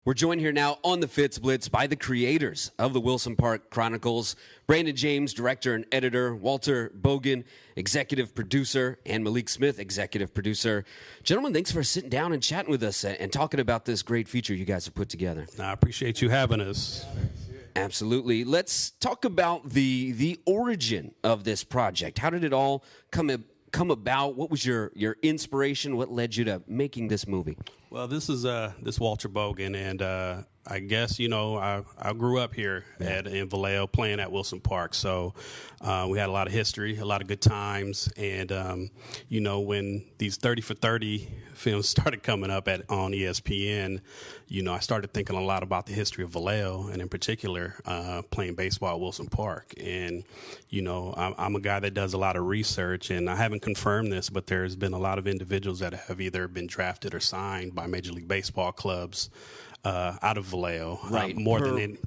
We're joined here now on the Fitz Blitz by the creators of the Wilson Park Chronicles, Brandon James, director and editor, Walter Bogan, executive producer, and Malik Smith, executive producer. Gentlemen, thanks for sitting down and chatting with us and talking about this great feature you guys have put together. I appreciate you having us. Absolutely. Let's talk about the origin of this project. How did it all come about? What was your inspiration? What led you to making this movie? Well, this is Walter Bogan, and I guess, I grew up here in Vallejo playing at Wilson Park, so we had a lot of history, a lot of good times, and, when these 30 for 30 films started coming up on ESPN, I started thinking a lot about the history of Vallejo, and in particular, playing baseball at Wilson Park. And, I'm a guy that does a lot of research, and I haven't confirmed this, but there's been a lot of individuals that have either been drafted or signed by Major League Baseball clubs out of Vallejo, right?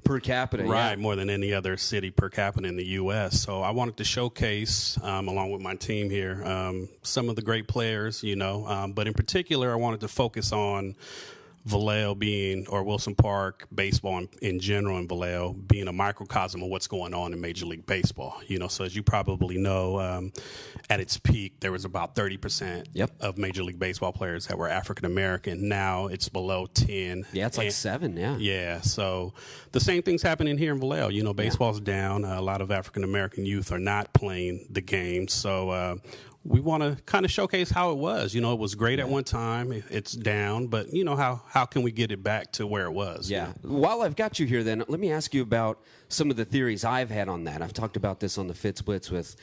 Per capita, right? Yeah. More than any other city per capita in the U.S. So I wanted to showcase, along with my team here, some of the great players, but in particular, I wanted to focus on Vallejo or Wilson Park baseball in general, in Vallejo being a microcosm of what's going on in Major League Baseball. So as you probably know, at its peak, there was about 30% of Major League Baseball players that were African American. Now it's below 10. Yeah, it's like 7. Yeah. Yeah. So the same thing's happening here in Vallejo. Baseball's down. A lot of African American youth are not playing the game. So we want to kind of showcase how it was. It was great at one time. It's down, but how can we get it back to where it was? Yeah. While I've got you here, then let me ask you about some of the theories I've had on that. I've talked about this on the Fitz Blitz with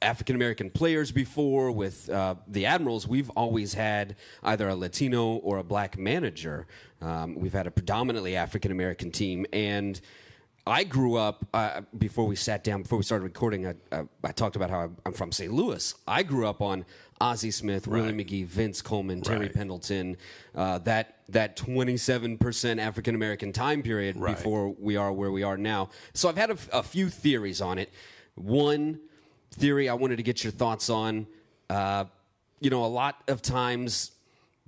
African American players before. With the Admirals, we've always had either a Latino or a black manager. We've had a predominantly African American team, and I grew up, before we started recording, I talked about how I'm from St. Louis. I grew up on Ozzie Smith, Willie McGee, Vince Coleman, Terry Pendleton, that 27% African-American time period before we are where we are now. So I've had a few theories on it. One theory I wanted to get your thoughts on, a lot of times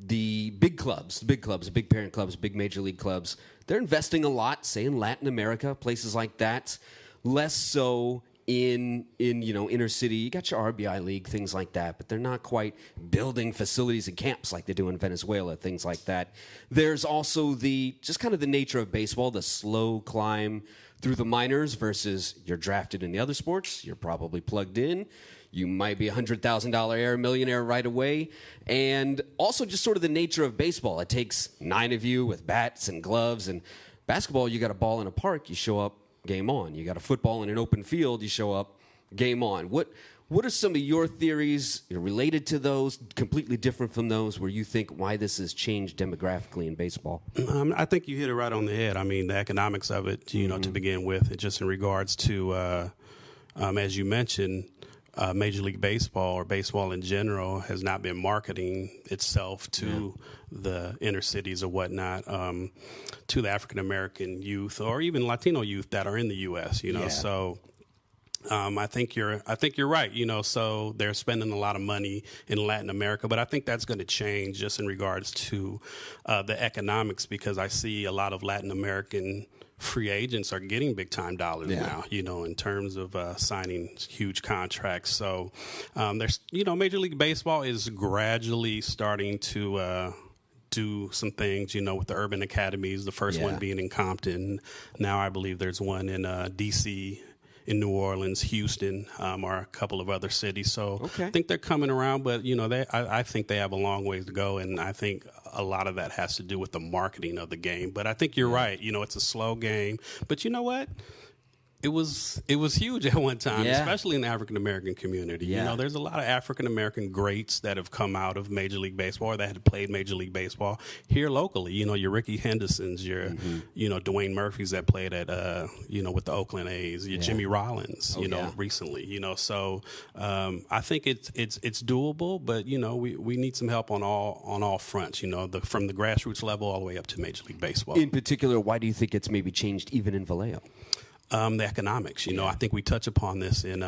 the big parent clubs, big major league clubs, they're investing a lot, say in Latin America, places like that. Less so in inner city. You got your RBI league, things like that, but they're not quite building facilities and camps like they do in Venezuela, things like that. There's also just kind of the nature of baseball, the slow climb through the minors versus you're drafted in the other sports, you're probably plugged in. You might be a $100,000 millionaire right away. And also just sort of the nature of baseball. It takes 9 of you with bats and gloves. And basketball, you got a ball in a park, you show up, game on. You got a football in an open field, you show up, game on. What are some of your theories related to those, completely different from those, where you think why this has changed demographically in baseball? I think you hit it right on the head. I mean, the economics of it, to begin with, just in regards to, as you mentioned, Major League Baseball or baseball in general has not been marketing itself to the inner cities or whatnot, to the African American youth or even Latino youth that are in the U.S. So I think you're right. So they're spending a lot of money in Latin America, but I think that's going to change just in regards to the economics, because I see a lot of Latin American free agents are getting big time dollars now, in terms of signing huge contracts. So there's, Major League Baseball is gradually starting to do some things, with the urban academies, the first one being in Compton. Now I believe there's one in D.C., in New Orleans, Houston, or a couple of other cities. So I think they're coming around, but, I think they have a long ways to go, and I think a lot of that has to do with the marketing of the game. But I think you're right. It's a slow game. But you know what? It was huge at one time, especially in the African American community. There's a lot of African American greats that have come out of Major League Baseball or that had played Major League Baseball here locally. Your Ricky Hendersons, your Dwayne Murphys that played at with the Oakland A's, your Jimmy Rollins, recently. So I think it's doable, but we need some help on all fronts. From the grassroots level all the way up to Major League Baseball. In particular, why do you think it's maybe changed even in Vallejo? The economics, I think we touch upon this in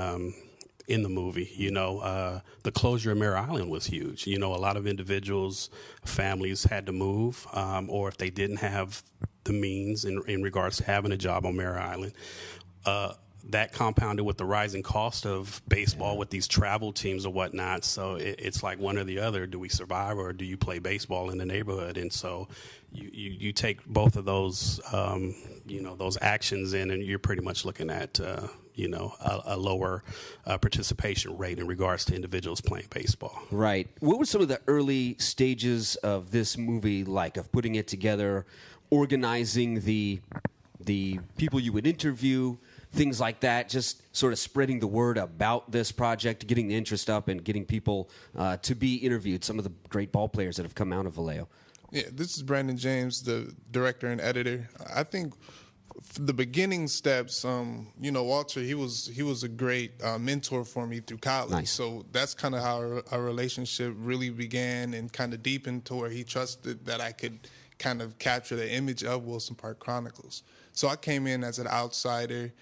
in the movie. The closure of Mare Island was huge. A lot of individuals, families had to move, or if they didn't have the means in regards to having a job on Mare Island. That compounded with the rising cost of baseball with these travel teams or whatnot. So it's like one or the other. Do we survive, or do you play baseball in the neighborhood? And so you take both of those, those actions in, and you're pretty much looking at, a lower participation rate in regards to individuals playing baseball. Right. What were some of the early stages of this movie like, of putting it together, organizing the people you would interview, things like that, just sort of spreading the word about this project, getting the interest up, and getting people to be interviewed, some of the great ball players that have come out of Vallejo? Yeah, this is Brandon James, the director and editor. I think the beginning steps, Walter, he was a great mentor for me through college. Nice. So that's kind of how our relationship really began and kind of deepened to where he trusted that I could kind of capture the image of Wilson Park Chronicles. So I came in as an outsider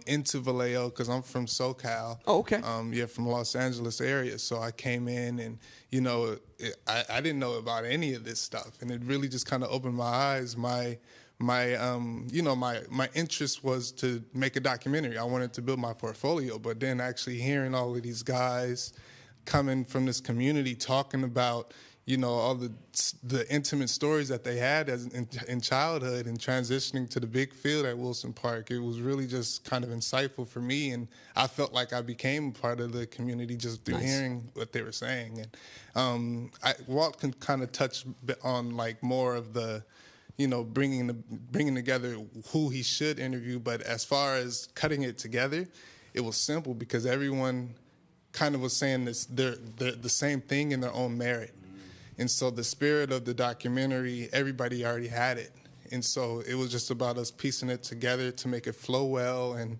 into Vallejo because I'm from SoCal. Oh, okay. From Los Angeles area. So I came in and, I didn't know about any of this stuff. And it really just kind of opened my eyes. My interest was to make a documentary. I wanted to build my portfolio. But then actually hearing all of these guys coming from this community talking about, all the intimate stories that they had in childhood and transitioning to the big field at Wilson Park, it was really just kind of insightful for me, and I felt like I became part of the community just through hearing what they were saying. And Walt can kind of touch on like more of the, bringing together who he should interview, but as far as cutting it together, it was simple because everyone kind of was saying this, they're the same thing in their own merit. And so the spirit of the documentary, everybody already had it. And so it was just about us piecing it together to make it flow well. And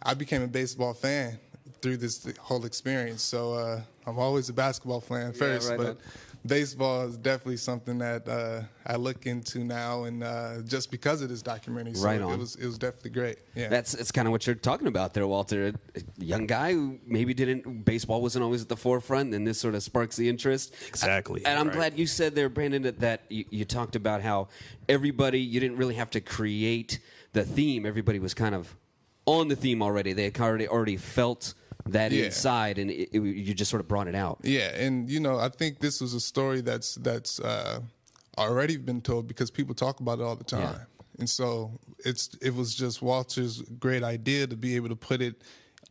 I became a baseball fan through this whole experience. So I'm always a basketball fan first, right but on. Baseball is definitely something that I look into now, and just because of this documentary. So Right on. it was definitely great. Yeah. It's kind of what you're talking about there, Walter. A young guy who maybe baseball wasn't always at the forefront, and this sort of sparks the interest. Exactly. And I'm Right. glad you said there, Brandon, that you talked about how you didn't really have to create the theme. Everybody was kind of on the theme already. They had already felt that inside, and you just sort of brought it out. Yeah, and I think this was a story that's already been told because people talk about it all the time. Yeah. And so it was just Walter's great idea to be able to put it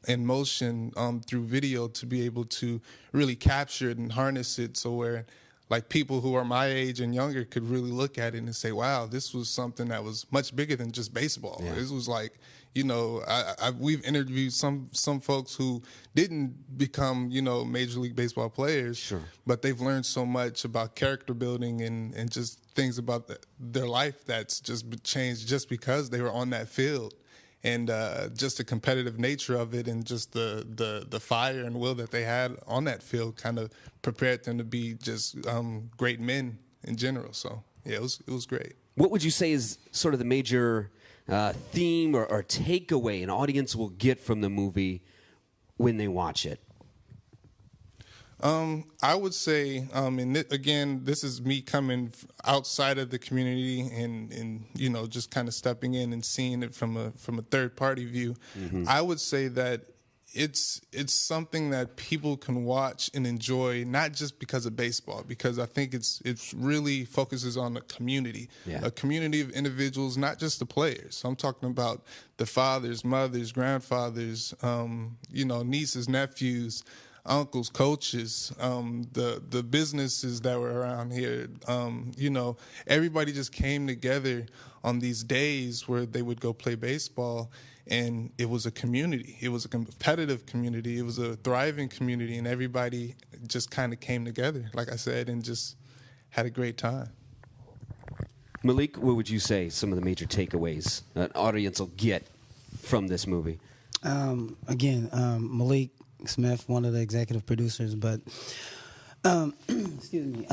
in motion through video, to be able to really capture it and harness it, so where like people who are my age and younger could really look at it and say, wow, this was something that was much bigger than just baseball. Yeah. This was like, we've interviewed some folks who didn't become, Major League Baseball players, Sure. but they've learned so much about character building and just things about their life that's just changed just because they were on that field. And just the competitive nature of it, and just the fire and will that they had on that field kind of prepared them to be just great men in general. So, yeah, it was great. What would you say is sort of the major theme or takeaway an audience will get from the movie when they watch it? I would say, and again, this is me coming outside of the community and just kind of stepping in and seeing it from a third party view. Mm-hmm. I would say that it's something that people can watch and enjoy, not just because of baseball, because I think it's really focuses on a community of individuals, not just the players. So I'm talking about the fathers, mothers, grandfathers, nieces, nephews, uncles, coaches, the businesses that were around here. Everybody just came together on these days where they would go play baseball, and it was a community. It was a competitive community. It was a thriving community, and everybody just kind of came together, like I said, and just had a great time. Malik, what would you say some of the major takeaways an audience will get from this movie? Malik Smith, one of the executive producers, but excuse me.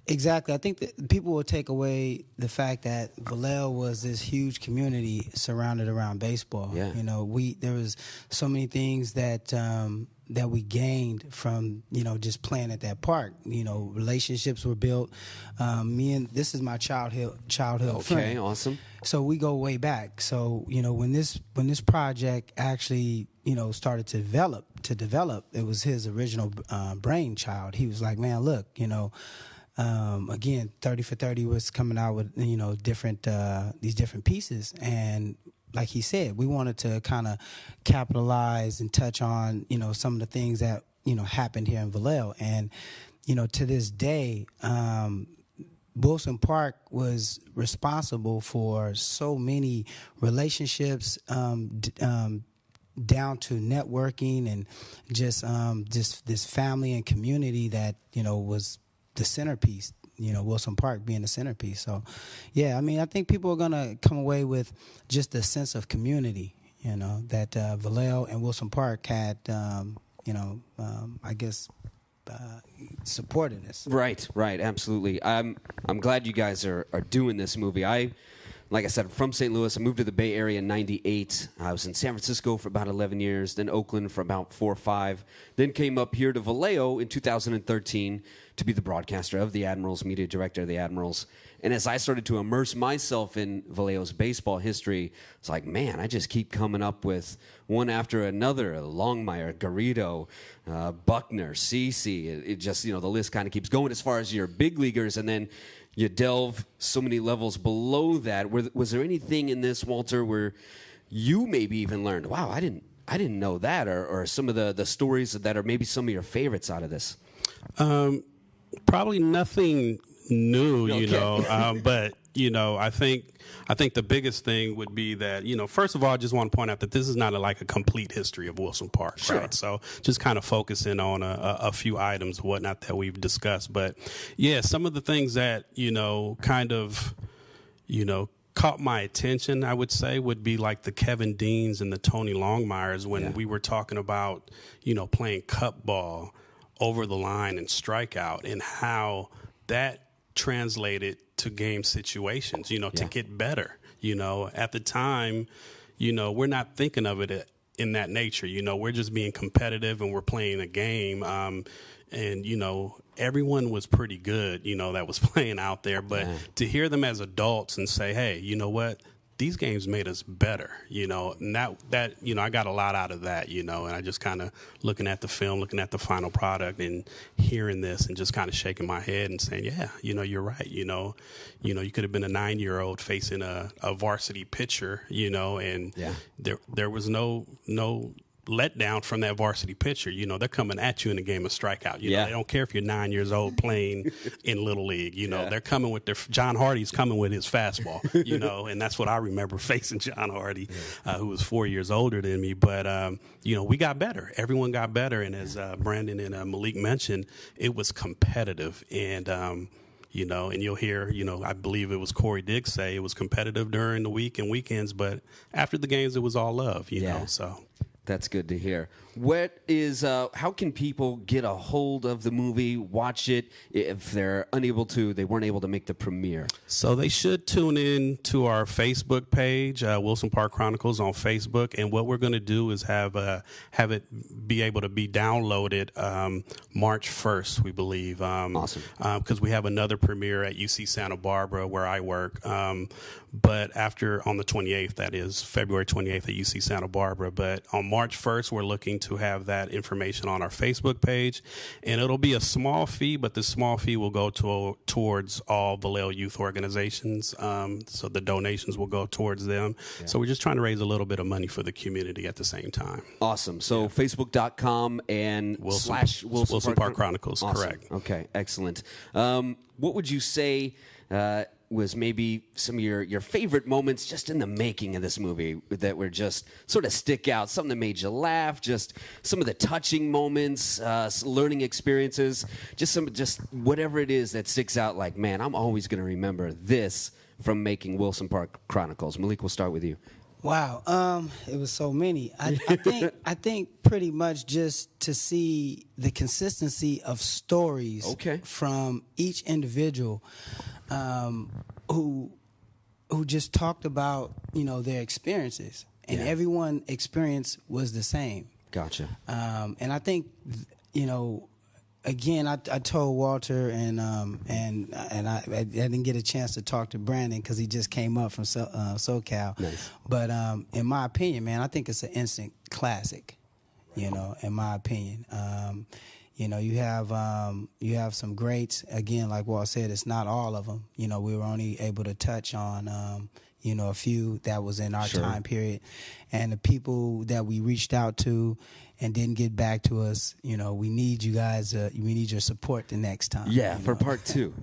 Exactly. I think that people will take away the fact that Vallejo was this huge community surrounded around baseball. Yeah. You know, there was so many things that that we gained from, you know, just playing at that park. You know, relationships were built. This is my childhood Okay, friend. awesome. So we go way back. So, you know, when this project actually, you know, started to develop, it was his original brainchild. He was like, man, look, you know, again, 30 for 30 was coming out with, you know, these different pieces. And like he said, we wanted to kind of capitalize and touch on, you know, some of the things that, you know, happened here in Vallejo. And, you know, to this day, Wilson Park was responsible for so many relationships, down to networking and just this family and community that, you know, was the centerpiece, you know, Wilson Park being the centerpiece. So, yeah, I mean, I think people are going to come away with just a sense of community, you know, that Vallejo and Wilson Park had, you know, I guess, supported us. Right, absolutely. I'm glad you guys are doing this movie. Like I said, I'm from St. Louis. I moved to the Bay Area in '98. I was in San Francisco for about 11 years, then Oakland for about 4 or 5, then came up here to Vallejo in 2013 to be the broadcaster of the Admirals, media director of the Admirals. And as I started to immerse myself in Vallejo's baseball history, it's like, man, I just keep coming up with one after another. Longmire, Garrido, Buckner, Cece. It just, you know, the list kind of keeps going as far as your big leaguers. And then you delve so many levels below that. Was there anything in this, Walter, where you maybe even learned, wow, I didn't know that, or some of the stories that are maybe some of your favorites out of this? Probably nothing new, Okay. you know, but, you know, I think the biggest thing would be that, you know, first of all, I just want to point out that this is not like a complete history of Wilson Park, Sure. right? So just kind of focusing on a few items, whatnot that we've discussed. But, yeah, some of the things that, you know, kind of, you know, caught my attention, I would say, would be like the Kevin Deans and the Tony Longmires when we were talking about, you know, playing cup ball over the line and strikeout, and how that translated to game situations, you know, to get better. You know, at the time, you know, we're not thinking of it in that nature. You know, we're just being competitive and we're playing a game. And, you know, everyone was pretty good, you know, that was playing out there. But to hear them as adults and say, hey, you know what? These games made us better, you know, and that you know, I got a lot out of that, you know, and I just kind of looking at the film, looking at the final product and hearing this and just kind of shaking my head and saying, yeah, you know, you're right. You know, you could have been a 9-year-old facing a varsity pitcher, you know, and there was no letdown from that varsity pitcher. You know, they're coming at you in a game of strikeout. You know, they don't care if you're 9 years old playing in Little League. You know, they're coming with John Hardy's coming with his fastball, you know, and that's what I remember facing John Hardy, who was 4 years older than me. But, you know, we got better. Everyone got better. And as Brandon and Malik mentioned, it was competitive. And, you know, and you'll hear, you know, I believe it was Corey Diggs say it was competitive during the week and weekends, but after the games, it was all love, you know, so. That's good to hear. What is? How can people get a hold of the movie, watch it, if they're unable to, they weren't able to make the premiere? So they should tune in to our Facebook page, Wilson Park Chronicles on Facebook. And what we're going to do is have it be able to be downloaded March 1st, we believe. Awesome. Because we have another premiere at UC Santa Barbara where I work. But after on the 28th, that is February 28th at UC Santa Barbara. But on March 1st, we're looking to have that information on our Facebook page. And it'll be a small fee, but the small fee will go towards all Vallejo youth organizations. So the donations will go towards them. Yeah. So we're just trying to raise a little bit of money for the community at the same time. Awesome. So Facebook.com and Wilson Park Chronicles, awesome. Correct. Okay, excellent. What would you say was maybe some of your favorite moments just in the making of this movie that were just sort of stick out, something that made you laugh, just some of the touching moments, learning experiences, just whatever it is that sticks out like, man, I'm always going to remember this from making Wilson Park Chronicles. Malik, we'll start with you. Wow, it was so many. I think pretty much just to see the consistency of stories from each individual who just talked about their experiences, and everyone's experience was the same. Gotcha. And I think again, I told Walter and I didn't get a chance to talk to Brandon because he just came up from SoCal. Nice. But in my opinion, man, I think it's an instant classic. In my opinion, you have some greats. Again, like Walt said, it's not all of them. We were only able to touch on a few that was in our time period, and the people that we reached out to and didn't get back to us, we need you guys, we need your support the next time. Yeah, for part 2.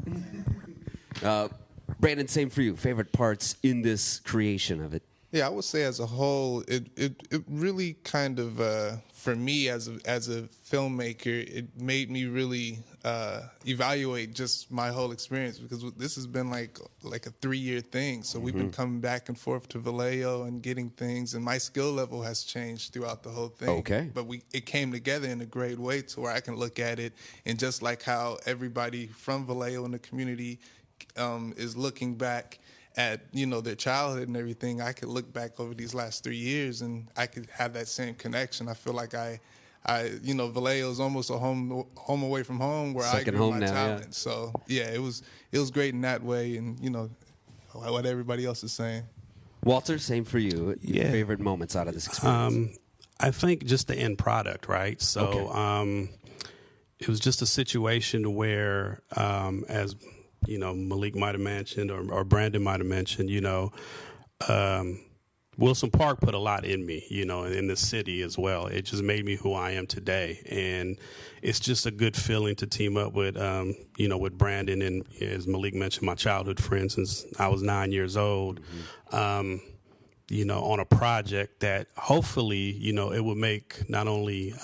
Brandon, same for you. Favorite parts in this creation of it? Yeah, I would say as a whole, it really kind of, for me as a filmmaker, it made me really evaluate just my whole experience, because this has been like a 3-year thing. So we've been coming back and forth to Vallejo and getting things, and my skill level has changed throughout the whole thing. Okay. But it came together in a great way to where I can look at it, and just like how everybody from Vallejo in the community is looking back at their childhood and everything, I could look back over these last 3 years and I could have that same connection. I feel like Vallejo is almost a home away from home where Second I grew home my now, talent. yeah. So yeah, it was great in that way, and what everybody else is saying. Walter, same for you. Your favorite moments out of this experience? I think just the end product, right? So it was just a situation where, as Malik might have mentioned, or Brandon might have mentioned, Wilson Park put a lot in me, in the city as well. It just made me who I am today. And it's just a good feeling to team up with, with Brandon and, as Malik mentioned, my childhood friend since I was 9 years old, on a project that hopefully, it will make not only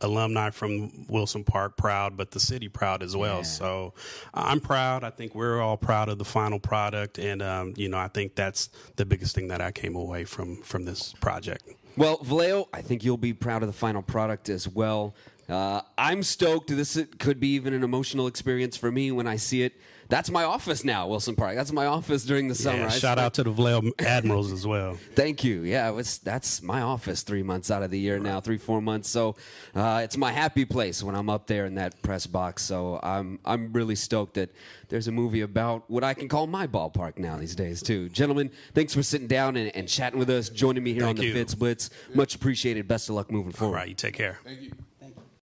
alumni from Wilson Park proud, but the city proud as well. Yeah. So I'm proud. I think we're all proud of the final product. And, I think that's the biggest thing that I came away from this project. Well, Vallejo, I think you'll be proud of the final product as well. I'm stoked. This could be even an emotional experience for me when I see it. That's my office now, Wilson Park. That's my office during the summer. Yeah, shout out to the Vallejo Admirals as well. Thank you. Yeah, that's my office 3 months out of the year now, 3-4 months. So it's my happy place when I'm up there in that press box. So I'm really stoked that there's a movie about what I can call my ballpark now these days too. Gentlemen, thanks for sitting down and chatting with us, joining me here on the Fitz Blitz. Much appreciated. Best of luck moving forward. All right, you take care. Thank you.